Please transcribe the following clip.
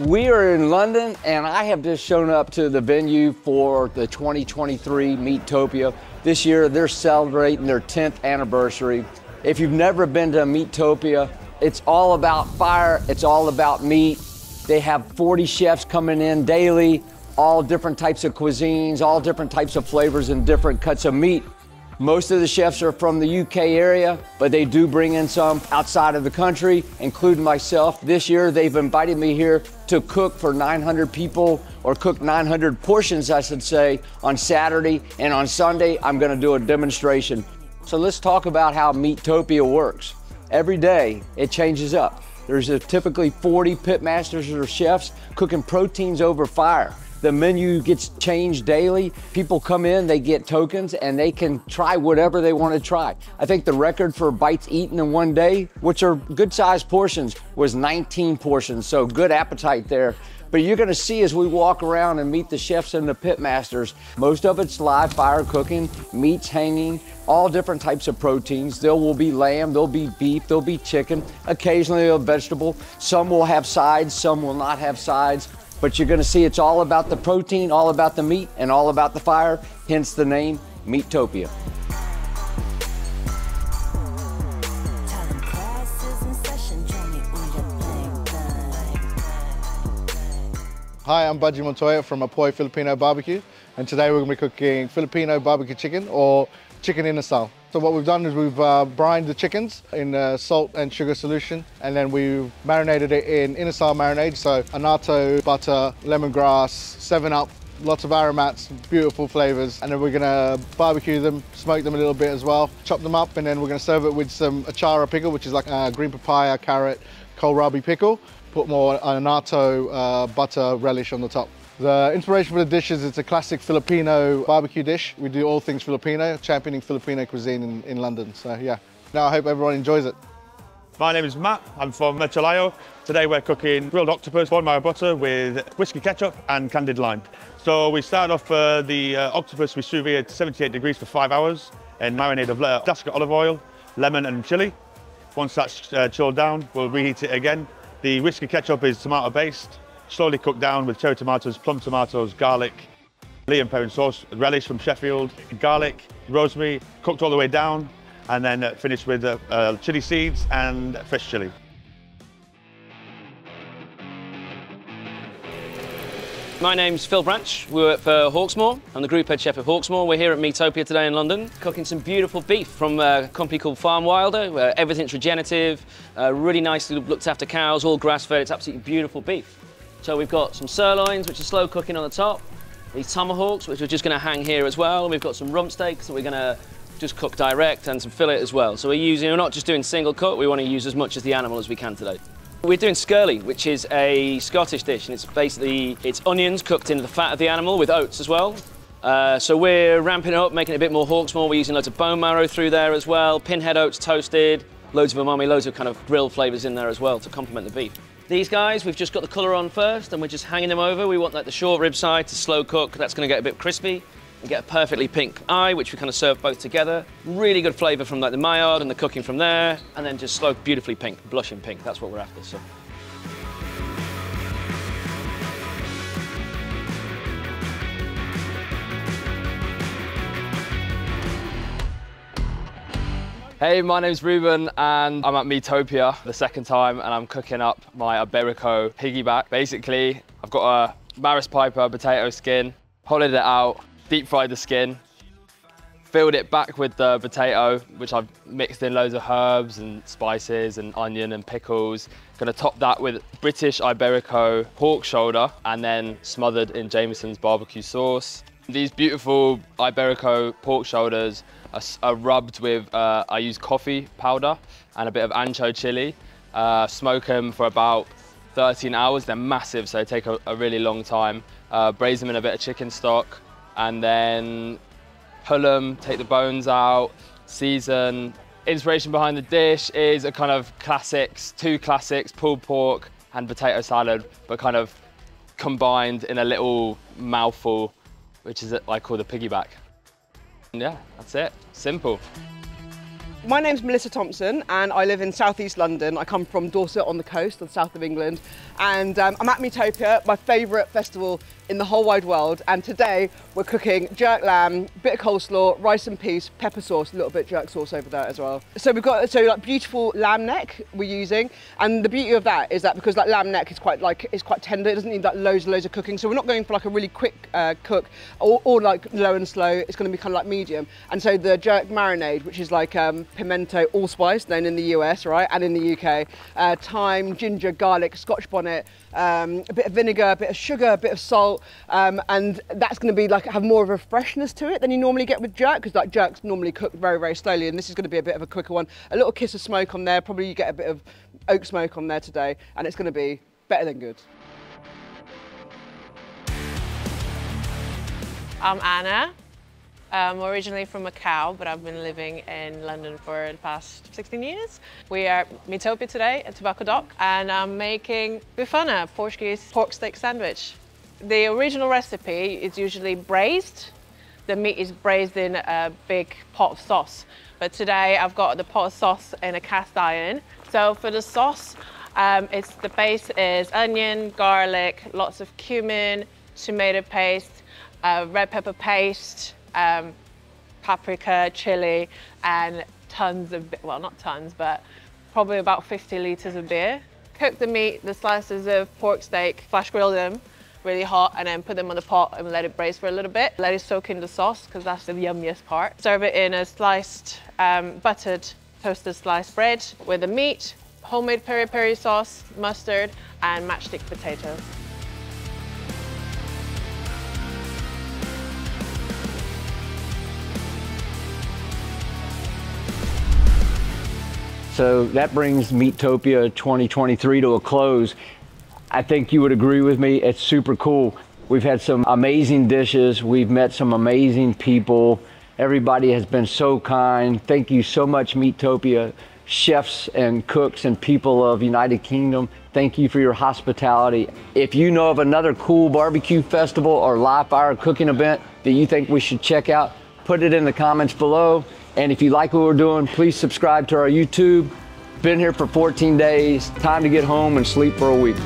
We are in London, and I have just shown up to the venue for the 2023 Meatopia. This year, they're celebrating their 10th anniversary. If you've never been to Meatopia, it's all about fire, it's all about meat. They have 40 chefs coming in daily, all different types of cuisines, all different types of flavors and different cuts of meat. Most of the chefs are from the UK area, but they do bring in some outside of the country, including myself. This year, they've invited me here to cook for 900 people, or cook 900 portions, I should say, on Saturday. And on Sunday, I'm gonna do a demonstration. So let's talk about how Meatopia works. Every day, it changes up. There's typically 40 pit masters or chefs cooking proteins over fire. The menu gets changed daily. People come in, they get tokens, and they can try whatever they want to try. I think the record for bites eaten in one day, which are good-sized portions, was 19 portions, so good appetite there. But you're gonna see as we walk around and meet the chefs and the pit masters, most of it's live fire cooking, meats hanging, all different types of proteins. There will be lamb, there'll be beef, there'll be chicken, occasionally a vegetable. Some will have sides, some will not have sides. But you're gonna see it's all about the protein, all about the meat, and all about the fire, hence the name Meatopia. Hi, I'm Budgie Montoya from Apoy Filipino Barbecue, and today we're gonna be cooking Filipino barbecue chicken, or chicken inner style. So what we've done is we've brined the chickens in salt and sugar solution, and then we've marinated it in inner style marinade, so annatto, butter, lemongrass, 7-Up, lots of aromats, beautiful flavors. And then we're gonna barbecue them, smoke them a little bit as well, chop them up, and then we're gonna serve it with some achara pickle, which is like green papaya, carrot, kohlrabi pickle. Put more annatto butter relish on the top. The inspiration for the dish is it's a classic Filipino barbecue dish. We do all things Filipino, championing Filipino cuisine in London. So yeah, now I hope everyone enjoys it. My name is Matt, I'm from Meatopia. Today we're cooking grilled octopus, bone marrow butter with whiskey ketchup and candied lime. So we start off the octopus, we sous vide at 78 degrees for 5 hours and marinade of Daska olive oil, lemon and chili. Once that's chilled down, we'll reheat it again. The whiskey ketchup is tomato based, slowly cooked down with cherry tomatoes, plum tomatoes, garlic, Lee and Perrin sauce, relish from Sheffield, garlic, rosemary, cooked all the way down, and then finished with chili seeds and fresh chili. My name's Phil Branch. We work for Hawksmoor. I'm the group head chef at Hawksmoor. We're here at Meatopia today in London, cooking some beautiful beef from a company called Farm Wilder, where everything's regenerative, really nicely looked after cows, all grass-fed. It's absolutely beautiful beef. So we've got some sirloins, which are slow cooking on the top, these tomahawks, which we're just going to hang here as well. We've got some rump steaks that we're going to just cook direct, and some fillet as well. So we're not just doing single cut, we want to use as much as the animal as we can today. We're doing scurly, which is a Scottish dish, and it's basically, it's onions cooked into the fat of the animal with oats as well. So we're ramping it up, making it a bit more Hawksmoor. We're using loads of bone marrow through there as well, pinhead oats toasted, loads of umami, loads of kind of grilled flavours in there as well to complement the beef. These guys, we've just got the colour on first, and we're just hanging them over. We want like the short rib side to slow cook. That's going to get a bit crispy and get a perfectly pink eye, which we kind of serve both together. Really good flavour from like the Maillard and the cooking from there, and then just slow, beautifully pink, blushing pink. That's what we're after. So. Hey, my name's Ruben and I'm at Meatopia the second time, and I'm cooking up my Iberico piggyback. Basically, I've got a Maris Piper potato skin, hollowed it out, deep fried the skin, filled it back with the potato, which I've mixed in loads of herbs and spices and onion and pickles. Gonna top that with British Iberico pork shoulder and then smothered in Jameson's barbecue sauce. These beautiful Iberico pork shoulders are rubbed with, I use coffee powder and a bit of ancho chili. Smoke them for about 13 hours. They're massive, so they take a really long time. Braise them in a bit of chicken stock and then pull them, take the bones out, season. Inspiration behind the dish is a kind of classics, two classics, pulled pork and potato salad, but kind of combined in a little mouthful, which is what I call the piggyback. And yeah, that's it, simple. My name's Melissa Thompson and I live in southeast London. I come from Dorset on the coast, the south of England, and I'm at Meatopia, my favourite festival in the whole wide world, and today we're cooking jerk lamb, bit of coleslaw, rice and peas, pepper sauce, a little bit jerk sauce over there as well. So we've got like beautiful lamb neck we're using, and the beauty of that is that because like lamb neck is quite tender, it doesn't need like loads and loads of cooking, so we're not going for like a really quick cook or like low and slow. It's going to be kind of like medium, and so the jerk marinade, which is like pimento allspice, known in the US, right, and in the UK, thyme, ginger, garlic, Scotch bonnet, a bit of vinegar, a bit of sugar, a bit of salt, and that's going to be like have more of a freshness to it than you normally get with jerk, because like jerk's normally cooked very, very slowly, and this is going to be a bit of a quicker one. A little kiss of smoke on there, probably you get a bit of oak smoke on there today, and it's going to be better than good. I'm Anna. I'm originally from Macau, but I've been living in London for the past 16 years. We are at Meatopia today at Tobacco Dock, and I'm making bifana, Portuguese pork steak sandwich. The original recipe is usually braised. The meat is braised in a big pot of sauce. But today I've got the pot of sauce in a cast iron. So for the sauce, the base is onion, garlic, lots of cumin, tomato paste, red pepper paste, paprika, chili, and tons of, well, not tons, but probably about 50 litres of beer. Cook the meat, the slices of pork steak, flash grill them really hot, and then put them on the pot and let it braise for a little bit. Let it soak in the sauce, because that's the yummiest part. Serve it in a sliced, buttered, toasted sliced bread with the meat, homemade peri-peri sauce, mustard, and matchstick potatoes. So that brings Meatopia 2023 to a close. I think you would agree with me, it's super cool. We've had some amazing dishes, we've met some amazing people. Everybody has been so kind. Thank you so much, Meatopia, chefs and cooks and people of United Kingdom. Thank you for your hospitality. If you know of another cool barbecue festival or live fire cooking event that you think we should check out, put it in the comments below. And if you like what we're doing, please subscribe to our YouTube. Been here for 14 days, time to get home and sleep for a week.